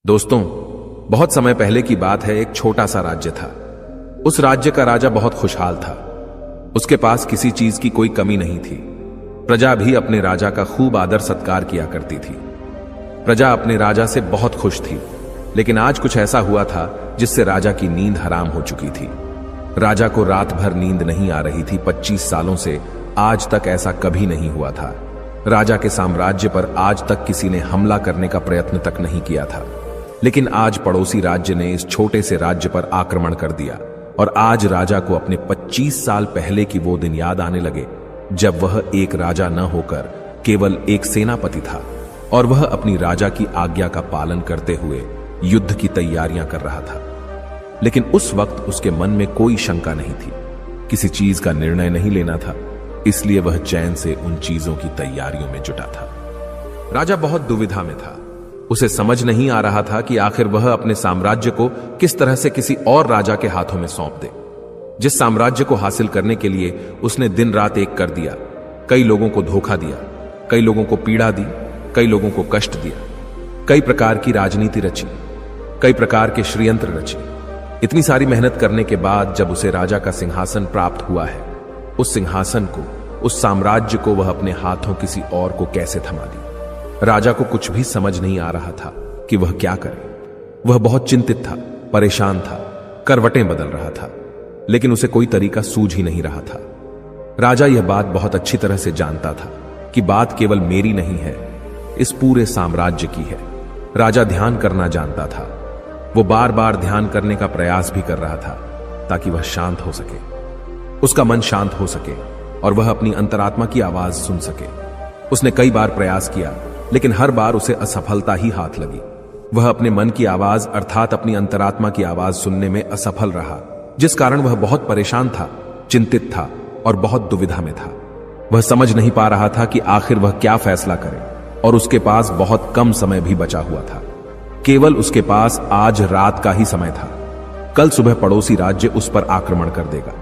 दोस्तों, बहुत समय पहले की बात है। एक छोटा सा राज्य था। उस राज्य का राजा बहुत खुशहाल था। उसके पास किसी चीज की कोई कमी नहीं थी। प्रजा भी अपने राजा का खूब आदर सत्कार किया करती थी। प्रजा अपने राजा से बहुत खुश थी। लेकिन आज कुछ ऐसा हुआ था जिससे राजा की नींद हराम हो चुकी थी। राजा को रात भर नींद नहीं आ रही थी। 25 सालों से आज तक ऐसा कभी नहीं हुआ था। राजा के साम्राज्य पर आज तक किसी ने हमला करने का प्रयत्न तक नहीं किया था। लेकिन आज पड़ोसी राज्य ने इस छोटे से राज्य पर आक्रमण कर दिया और आज राजा को अपने 25 साल पहले की वो दिन याद आने लगे जब वह एक राजा न होकर केवल एक सेनापति था और वह अपनी राजा की आज्ञा का पालन करते हुए युद्ध की तैयारियां कर रहा था। लेकिन उस वक्त उसके मन में कोई शंका नहीं थी। किसी चीज का निर्णय नहीं लेना था, इसलिए वह चैन से उन चीजों की तैयारियों में जुटा था। राजा बहुत दुविधा में था। उसे समझ नहीं आ रहा था कि आखिर वह अपने साम्राज्य को किस तरह से किसी और राजा के हाथों में सौंप दे, जिस साम्राज्य को हासिल करने के लिए उसने दिन रात एक कर दिया। कई लोगों को धोखा दिया, कई लोगों को पीड़ा दी, कई लोगों को कष्ट दिया, कई प्रकार की राजनीति रची, कई प्रकार के षड्यंत्र रचे। इतनी सारी मेहनत करने के बाद जब उसे राजा का सिंहासन प्राप्त हुआ है, उस सिंहासन को, उस साम्राज्य को वह अपने हाथों किसी और को कैसे थमा दी। राजा को कुछ भी समझ नहीं आ रहा था कि वह क्या करे। वह बहुत चिंतित था, परेशान था, करवटें बदल रहा था, लेकिन उसे कोई तरीका सूझ ही नहीं रहा था। राजा यह बात बहुत अच्छी तरह से जानता था कि बात केवल मेरी नहीं है, इस पूरे साम्राज्य की है। राजा ध्यान करना जानता था। वो बार बार ध्यान करने का प्रयास भी कर रहा था ताकि वह शांत हो सके, उसका मन शांत हो सके और वह अपनी अंतरात्मा की आवाज सुन सके। उसने कई बार प्रयास किया, लेकिन हर बार उसे असफलता ही हाथ लगी। वह अपने मन की आवाज अर्थात अपनी अंतरात्मा की आवाज सुनने में असफल रहा, जिस कारण वह बहुत परेशान था, चिंतित था और बहुत दुविधा में था। वह समझ नहीं पा रहा था कि आखिर वह क्या फैसला करे और उसके पास बहुत कम समय भी बचा हुआ था। केवल उसके पास आज रात का ही समय था। कल सुबह पड़ोसी राज्य उस पर आक्रमण कर देगा।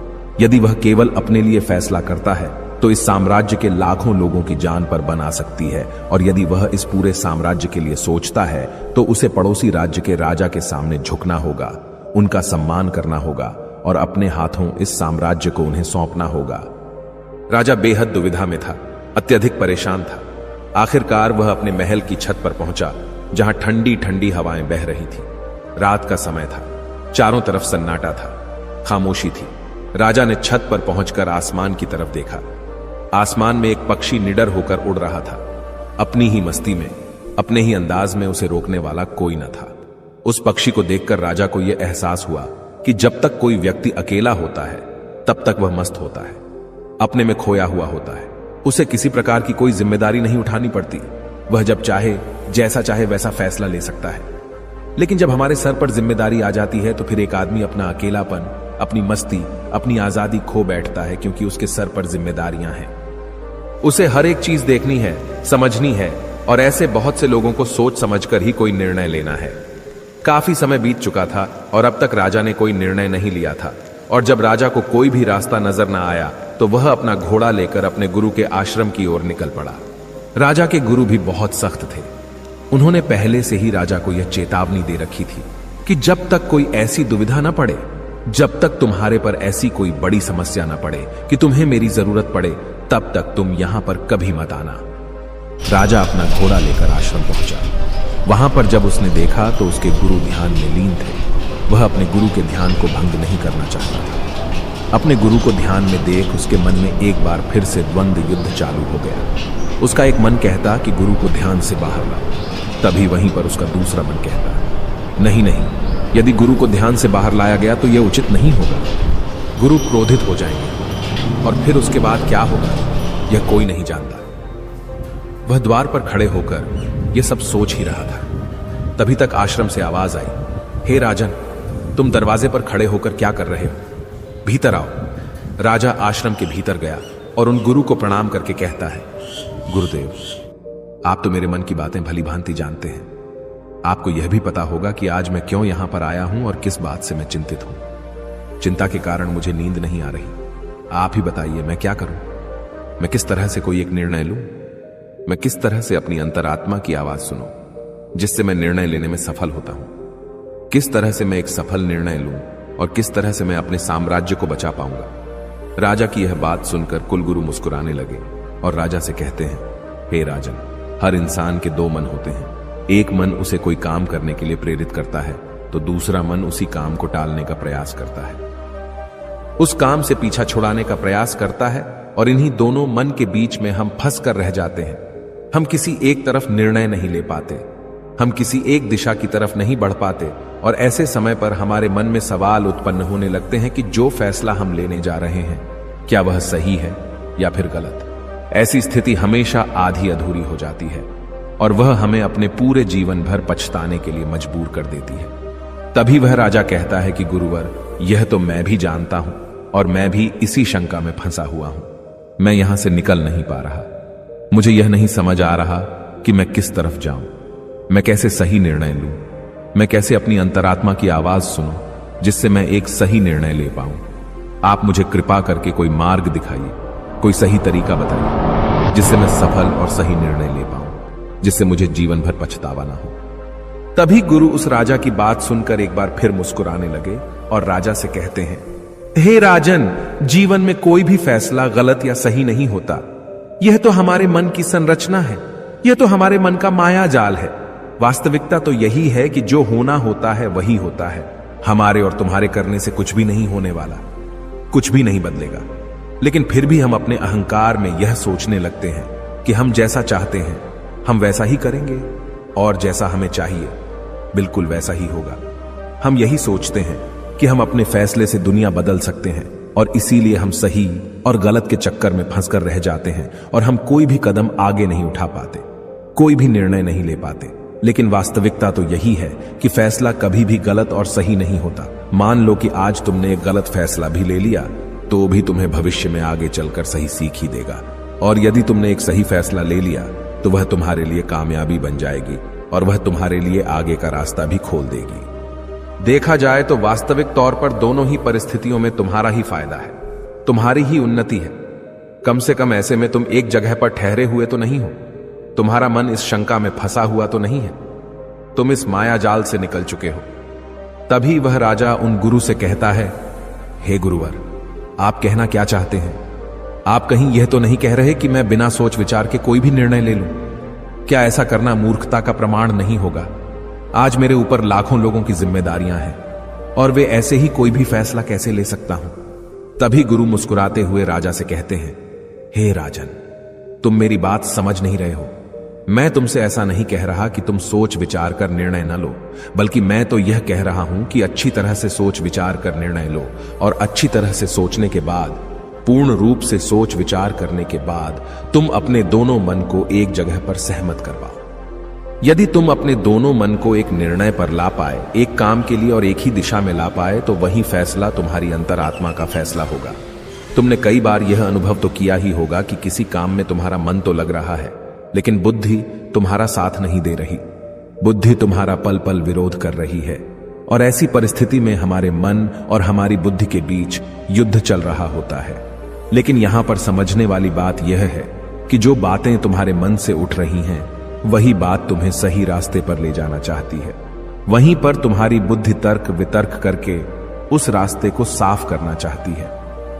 यदि वह केवल अपने लिए फैसला करता है तो इस साम्राज्य के लाखों लोगों की जान पर बन आ सकती है, और यदि वह इस पूरे साम्राज्य के लिए सोचता है तो उसे पड़ोसी राज्य के राजा के सामने झुकना होगा, उनका सम्मान करना होगा और अपने हाथों इस साम्राज्य को उन्हें सौंपना होगा। राजा बेहद दुविधा में था, अत्यधिक परेशान था। आखिरकार वह अपने महल की छत पर पहुंचा, जहां ठंडी ठंडी हवाएं बह रही थी। रात का समय था, चारों तरफ सन्नाटा था, खामोशी थी। राजा ने छत पर पहुंचकर आसमान की तरफ देखा। आसमान में एक पक्षी निडर होकर उड़ रहा था, अपनी ही मस्ती में, अपने ही अंदाज में। उसे रोकने वाला कोई न था। उस पक्षी को देखकर राजा को यह एहसास हुआ कि जब तक कोई व्यक्ति अकेला होता है तब तक वह मस्त होता है, अपने में खोया हुआ होता है। उसे किसी प्रकार की कोई जिम्मेदारी नहीं उठानी पड़ती। वह जब चाहे, जैसा चाहे वैसा फैसला ले सकता है। लेकिन जब हमारे सर पर जिम्मेदारी आ जाती है तो फिर एक आदमी अपना अकेलापन, अपनी मस्ती, अपनी आजादी खो बैठता है, क्योंकि उसके सर पर जिम्मेदारियां हैं। उसे हर एक चीज देखनी है, समझनी है और ऐसे बहुत से लोगों को सोच समझकर ही कोई निर्णय लेना है। काफी समय बीत चुका था और अब तक राजा ने कोई निर्णय नहीं लिया था, और जब राजा को कोई भी रास्ता नजर न आया तो वह अपना घोड़ा लेकर अपने गुरु के आश्रम की ओर निकल पड़ा। राजा के गुरु भी बहुत सख्त थे। उन्होंने पहले से ही राजा को यह चेतावनी दे रखी थी कि जब तक कोई ऐसी दुविधा न पड़े, जब तक तुम्हारे पर ऐसी कोई बड़ी समस्या न पड़े कि तुम्हें मेरी जरूरत पड़े, तब तक तुम यहां पर कभी मत आना। राजा अपना घोड़ा लेकर आश्रम पहुंचा। वहां पर जब उसने देखा तो उसके गुरु ध्यान में लीन थे। वह अपने गुरु के ध्यान को भंग नहीं करना चाहता था। अपने गुरु को ध्यान में देख उसके मन में एक बार फिर से द्वंद्व युद्ध चालू हो गया। उसका एक मन कहता कि गुरु को ध्यान से बाहर लाओ, तभी वहीं पर उसका दूसरा मन कहता, नहीं नहीं, यदि गुरु को ध्यान से बाहर लाया गया तो यह उचित नहीं होगा। गुरु क्रोधित हो जाएंगे और फिर उसके बाद क्या होगा यह कोई नहीं जानता। वह द्वार पर खड़े होकर यह सब सोच ही रहा था। तभी तक आश्रम से आवाज आई, हे राजन, तुम दरवाजे पर खड़े होकर क्या कर रहे हो? भीतर आओ। राजा आश्रम के भीतर गया और उन गुरु को प्रणाम करके कहता है, गुरुदेव, आप तो मेरे मन की बातें भली भांति जानते हैं। आपको यह भी पता होगा कि आज मैं क्यों यहां पर आया हूं और किस बात से मैं चिंतित हूं। चिंता के कारण मुझे नींद नहीं आ रही। आप ही बताइए, मैं क्या करूं? मैं किस तरह से कोई एक निर्णय लूं? मैं किस तरह से अपनी अंतरात्मा की आवाज सुनूं? जिससे मैं निर्णय लेने में सफल होता हूं। किस तरह से मैं एक सफल निर्णय लूं और किस तरह से मैं अपने साम्राज्य को बचा पाऊंगा। राजा की यह बात सुनकर कुलगुरु मुस्कुराने लगे और राजा से कहते हैं, हे राजन, हर इंसान के दो मन होते हैं। एक मन उसे कोई काम करने के लिए प्रेरित करता है तो दूसरा मन उसी काम को टालने का प्रयास करता है, उस काम से पीछा छुड़ाने का प्रयास करता है, और इन्हीं दोनों मन के बीच में हम फंस कर रह जाते हैं। हम किसी एक तरफ निर्णय नहीं ले पाते, हम किसी एक दिशा की तरफ नहीं बढ़ पाते, और ऐसे समय पर हमारे मन में सवाल उत्पन्न होने लगते हैं कि जो फैसला हम लेने जा रहे हैं क्या वह सही है या फिर गलत। ऐसी स्थिति हमेशा आधी अधूरी हो जाती है और वह हमें अपने पूरे जीवन भर पछताने के लिए मजबूर कर देती है। तभी वह राजा कहता है कि गुरुवर, यह तो मैं भी जानता हूं और मैं भी इसी शंका में फंसा हुआ हूं। मैं यहां से निकल नहीं पा रहा। मुझे यह नहीं समझ आ रहा कि मैं किस तरफ जाऊं, मैं कैसे सही निर्णय लूं, मैं कैसे अपनी अंतरात्मा की आवाज सुनूं जिससे मैं एक सही निर्णय ले पाऊं। आप मुझे कृपा करके कोई मार्ग दिखाइए, कोई सही तरीका बताइए जिससे मैं सफल और सही निर्णय ले पाऊं, जिससे मुझे जीवन भर पछतावा ना हो। तभी गुरु उस राजा की बात सुनकर एक बार फिर मुस्कुराने लगे और राजा से कहते हैं, हे राजन, जीवन में कोई भी फैसला गलत या सही नहीं होता। यह तो हमारे मन की संरचना है, यह तो हमारे मन का माया जाल है। वास्तविकता तो यही है कि जो होना होता है वही होता है। हमारे और तुम्हारे करने से कुछ भी नहीं होने वाला, कुछ भी नहीं बदलेगा। लेकिन फिर भी हम अपने अहंकार में यह सोचने लगते हैं कि हम जैसा चाहते हैं हम वैसा ही करेंगे और जैसा हमें चाहिए बिल्कुल वैसा ही होगा। हम यही सोचते हैं कि हम अपने फैसले से दुनिया बदल सकते हैं और इसीलिए हम सही और गलत के चक्कर में फंसकर रह जाते हैं और हम कोई भी कदम आगे नहीं उठा पाते, कोई भी निर्णय नहीं ले पाते। लेकिन वास्तविकता तो यही है कि फैसला कभी भी गलत और सही नहीं होता। मान लो कि आज तुमने एक गलत फैसला भी ले लिया तो भी तुम्हें भविष्य में आगे चलकर सही सीख ही देगा, और यदि तुमने एक सही फैसला ले लिया तो वह तुम्हारे लिए कामयाबी बन जाएगी और वह तुम्हारे लिए आगे का रास्ता भी खोल देगी। देखा जाए तो वास्तविक तौर पर दोनों ही परिस्थितियों में तुम्हारा ही फायदा है, तुम्हारी ही उन्नति है। कम से कम ऐसे में तुम एक जगह पर ठहरे हुए तो नहीं हो, तुम्हारा मन इस शंका में फंसा हुआ तो नहीं है, तुम इस माया जाल से निकल चुके हो। तभी वह राजा उन गुरु से कहता है, हे गुरुवर, आप कहना क्या चाहते हैं? आप कहीं यह तो नहीं कह रहे कि मैं बिना सोच विचार के कोई भी निर्णय ले लूं? क्या ऐसा करना मूर्खता का प्रमाण नहीं होगा? आज मेरे ऊपर लाखों लोगों की जिम्मेदारियां हैं और वे ऐसे ही कोई भी फैसला कैसे ले सकता हूं? तभी गुरु मुस्कुराते हुए राजा से कहते हैं, हे राजन, तुम मेरी बात समझ नहीं रहे हो। मैं तुमसे ऐसा नहीं कह रहा कि तुम सोच विचार कर निर्णय न लो, बल्कि मैं तो यह कह रहा हूं कि अच्छी तरह से सोच विचार कर निर्णय लो, और अच्छी तरह से सोचने के बाद, पूर्ण रूप से सोच विचार करने के बाद तुम अपने दोनों मन को एक जगह पर सहमत कर पाओ। यदि तुम अपने दोनों मन को एक निर्णय पर ला पाए, एक काम के लिए और एक ही दिशा में ला पाए, तो वही फैसला तुम्हारी अंतरात्मा का फैसला होगा। तुमने कई बार यह अनुभव तो किया ही होगा कि किसी काम में तुम्हारा मन तो लग रहा है लेकिन बुद्धि तुम्हारा साथ नहीं दे रही, बुद्धि तुम्हारा पल पल विरोध कर रही है, और ऐसी परिस्थिति में हमारे मन और हमारी बुद्धि के बीच युद्ध चल रहा होता है। लेकिन यहां पर समझने वाली बात यह है कि जो बातें तुम्हारे मन से उठ रही हैं वही बात तुम्हें सही रास्ते पर ले जाना चाहती है। वहीं पर तुम्हारी बुद्धि तर्क वितर्क करके उस रास्ते को साफ करना चाहती है,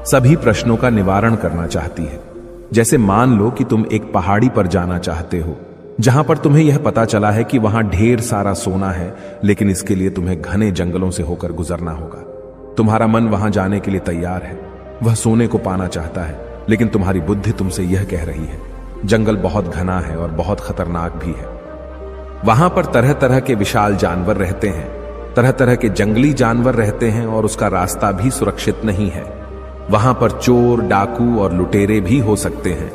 सभी प्रश्नों का निवारण करना चाहती है। जैसे मान लो कि तुम एक पहाड़ी पर जाना चाहते हो जहां पर तुम्हें यह पता चला है कि वहां ढेर सारा सोना है, लेकिन इसके लिए तुम्हें घने जंगलों से होकर गुजरना होगा। तुम्हारा मन वहां जाने के लिए तैयार है, वह सोने को पाना चाहता है, लेकिन तुम्हारी बुद्धि तुमसे यह कह रही है, जंगल बहुत घना है और बहुत खतरनाक भी है। वहां पर तरह तरह के विशाल जानवर रहते हैं, तरह तरह के जंगली जानवर रहते हैं और उसका रास्ता भी सुरक्षित नहीं है। वहां पर चोर, डाकू और लुटेरे भी हो सकते हैं,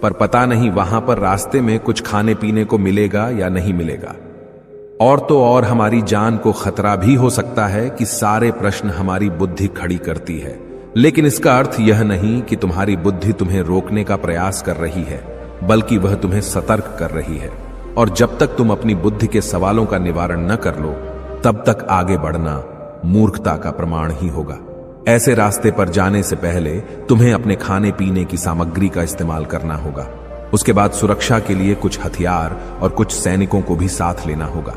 पर पता नहीं वहां पर रास्ते में कुछ खाने पीने को मिलेगा या नहीं मिलेगा। और तो और हमारी जान को खतरा भी हो सकता है कि सारे प्रश्न हमारी बुद्धि खड़ी करती है। लेकिन इसका अर्थ यह नहीं कि तुम्हारी बुद्धि तुम्हें रोकने का प्रयास कर रही है, बल्कि वह तुम्हें सतर्क कर रही है। और जब तक तुम अपनी बुद्धि के सवालों का निवारण न कर लो, तब तक आगे बढ़ना मूर्खता का प्रमाण ही होगा। ऐसे रास्ते पर जाने से पहले तुम्हें अपने खाने पीने की सामग्री का इस्तेमाल करना होगा। उसके बाद सुरक्षा के लिए कुछ हथियार और कुछ सैनिकों को भी साथ लेना होगा।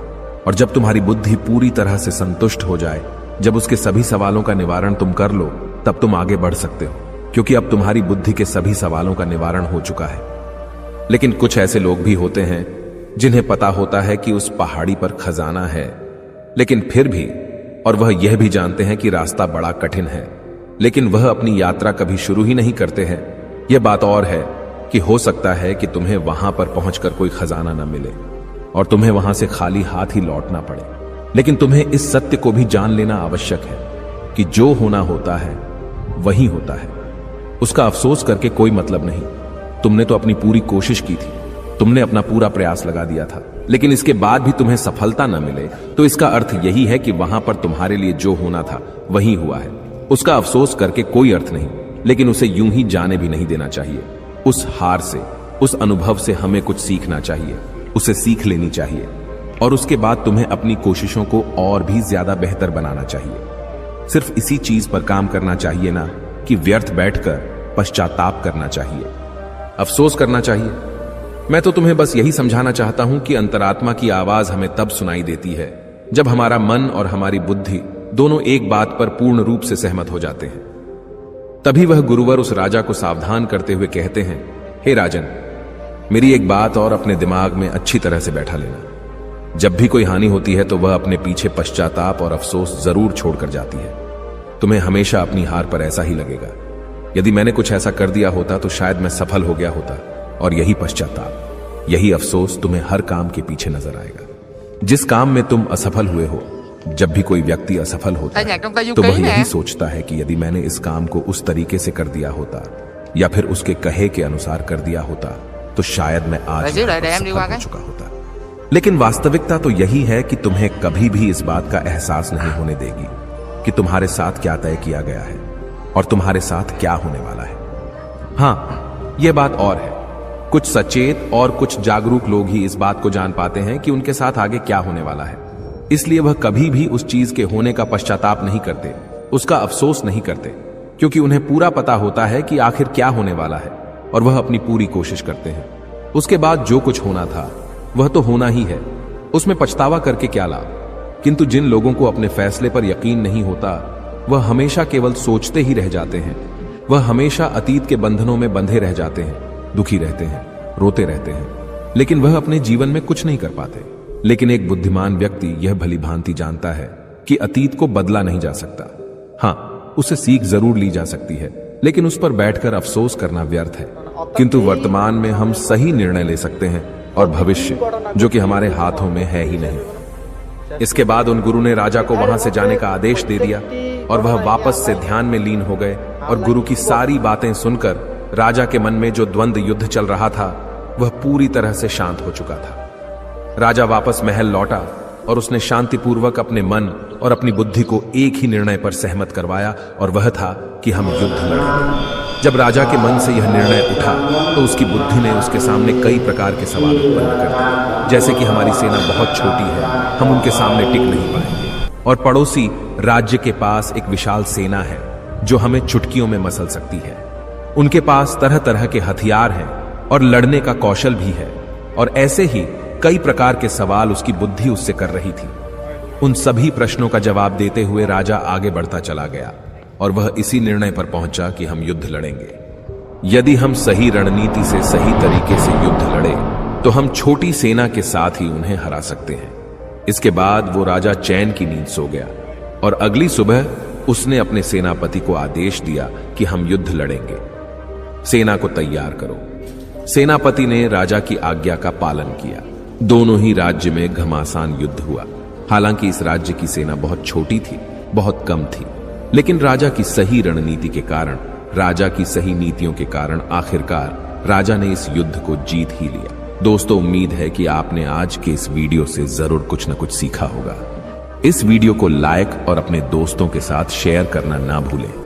और जब तुम्हारी बुद्धि पूरी तरह से संतुष्ट हो जाए, जब उसके सभी सवालों का निवारण तुम कर लो, तब तुम आगे बढ़ सकते हो, क्योंकि अब तुम्हारी बुद्धि के सभी सवालों का निवारण हो चुका है। लेकिन कुछ ऐसे लोग भी होते हैं जिन्हें पता होता है कि उस पहाड़ी पर खजाना है, लेकिन फिर भी, और वह यह भी जानते हैं कि रास्ता बड़ा कठिन है, लेकिन वह अपनी यात्रा कभी शुरू ही नहीं करते हैं। यह बात और है कि हो सकता है कि तुम्हें वहां पर पहुंचकर कोई खजाना न मिले और तुम्हें वहां से खाली हाथ ही लौटना पड़े। लेकिन तुम्हें इस सत्य को भी जान लेना आवश्यक है कि जो होना होता है वही होता है। उसका अफसोस करके कोई मतलब नहीं। तुमने तो अपनी पूरी कोशिश की थी, तुमने अपना पूरा प्रयास लगा दिया था, लेकिन इसके बाद भी तुम्हें सफलता न मिले तो इसका अर्थ यही है कि वहां पर तुम्हारे लिए जो होना था वही हुआ है। उसका अफसोस करके कोई अर्थ नहीं, लेकिन उसे यूं ही जाने भी नहीं देना चाहिए। उस हार से, उस अनुभव से हमें कुछ सीखना चाहिए, उसे सीख लेनी चाहिए, और उसके बाद तुम्हें अपनी कोशिशों को और भी ज्यादा बेहतर बनाना चाहिए। सिर्फ इसी चीज पर काम करना चाहिए ना कि व्यर्थ बैठकर पश्चाताप करना चाहिए, अफसोस करना चाहिए। मैं तो तुम्हें बस यही समझाना चाहता हूं कि अंतरात्मा की आवाज हमें तब सुनाई देती है जब हमारा मन और हमारी बुद्धि दोनों एक बात पर पूर्ण रूप से सहमत हो जाते हैं। तभी वह गुरुवर उस राजा को सावधान करते हुए कहते हैं, हे राजन, मेरी एक बात और अपने दिमाग में अच्छी तरह से बैठा लेना। जब भी कोई हानि होती है तो वह अपने पीछे पश्चाताप और अफसोस जरूर छोड़कर जाती है। तुम्हें हमेशा अपनी हार पर ऐसा ही लगेगा। यदि मैंने कुछ ऐसा कर दिया होता तो शायद मैं सफल हो गया होता, और यही पश्चाताप, यही अफसोस तुम्हें हर काम के पीछे नजर आएगा। जिस काम में तुम असफल हुए हो, जब भी कोई व्यक्ति असफल होता है तो वह यही सोचता है कि यदि मैंने इस काम को उस तरीके से कर दिया होता या फिर उसके कहे के अनुसार कर दिया होता तो शायद मैं आज सफल हो चुका होता। लेकिन वास्तविकता तो यही है कि तुम्हें कभी भी इस बात का एहसास नहीं होने देगी कि तुम्हारे साथ क्या तय किया गया है और तुम्हारे साथ क्या होने वाला है। हां, यह बात और है, कुछ सचेत और कुछ जागरूक लोग ही इस बात को जान पाते हैं कि उनके साथ आगे क्या होने वाला है। इसलिए वह कभी भी उस चीज के होने का पश्चाताप नहीं करते, उसका अफसोस नहीं करते, क्योंकि उन्हें पूरा पता होता है कि आखिर क्या होने वाला है, और वह अपनी पूरी कोशिश करते हैं। उसके बाद जो कुछ होना था वह तो होना ही है, उसमें पछतावा करके क्या लाभ। किंतु जिन लोगों को अपने फैसले पर यकीन नहीं होता, वह हमेशा केवल सोचते ही रह जाते हैं। वह हमेशा अतीत के बंधनों में बंधे रह जाते हैं, दुखी रहते हैं, रोते रहते हैं, लेकिन वह अपने जीवन में कुछ नहीं कर पाते। लेकिन एक बुद्धिमान व्यक्ति यह भली भांति जानता है कि अतीत को बदला नहीं जा सकता। हां, उससे सीख जरूर ली जा सकती है, लेकिन उस पर बैठकर अफसोस करना व्यर्थ है। किंतु वर्तमान में हम सही निर्णय ले सकते हैं, और भविष्य जो कि हमारे हाथों में है ही नहीं। इसके बाद उन गुरु ने राजा को वहां से जाने का आदेश दे दिया, और वह वापस से ध्यान में लीन हो गए। और गुरु की सारी बातें सुनकर राजा के मन में जो द्वंद्व युद्ध चल रहा था वह पूरी तरह से शांत हो चुका था। राजा वापस महल लौटा और उसने शांतिपूर्वक अपने मन और अपनी बुद्धि को एक ही निर्णय पर सहमत करवाया, और वह था कि हम युद्ध लड़ेंगे। जब राजा के मन से यह निर्णय उठा तो उसकी बुद्धि ने उसके सामने कई प्रकार के सवाल उत्पन्न कर दिए, जैसे कि हमारी सेना बहुत छोटी है, हम उनके सामने टिक नहीं पाएंगे, और पड़ोसी राज्य के पास एक विशाल सेना है जो हमें चुटकियों में मसल सकती है। उनके पास तरह तरह के हथियार हैं और लड़ने का कौशल भी है, और ऐसे ही कई प्रकार के सवाल उसकी बुद्धि उससे कर रही थी। उन सभी प्रश्नों का जवाब देते हुए राजा आगे बढ़ता चला गया, और वह इसी निर्णय पर पहुंचा कि हम युद्ध लड़ेंगे। यदि हम सही रणनीति से सही तरीके से युद्ध लड़े तो हम छोटी सेना के साथ ही उन्हें हरा सकते हैं। इसके बाद वो राजा चैन की नींद सो गया, और अगली सुबह उसने अपने सेनापति को आदेश दिया कि हम युद्ध लड़ेंगे, सेना को तैयार करो। सेनापति ने राजा की आज्ञा का पालन किया। दोनों ही राज्य में घमासान युद्ध हुआ। हालांकि इस राज्य की सेना बहुत छोटी थी, बहुत कम थी, लेकिन राजा की सही रणनीति के कारण, राजा की सही नीतियों के कारण आखिरकार राजा ने इस युद्ध को जीत ही लिया। दोस्तों, उम्मीद है कि आपने आज के इस वीडियो से जरूर कुछ न कुछ सीखा होगा। इस वीडियो को लाइक और अपने दोस्तों के साथ शेयर करना ना भूलें।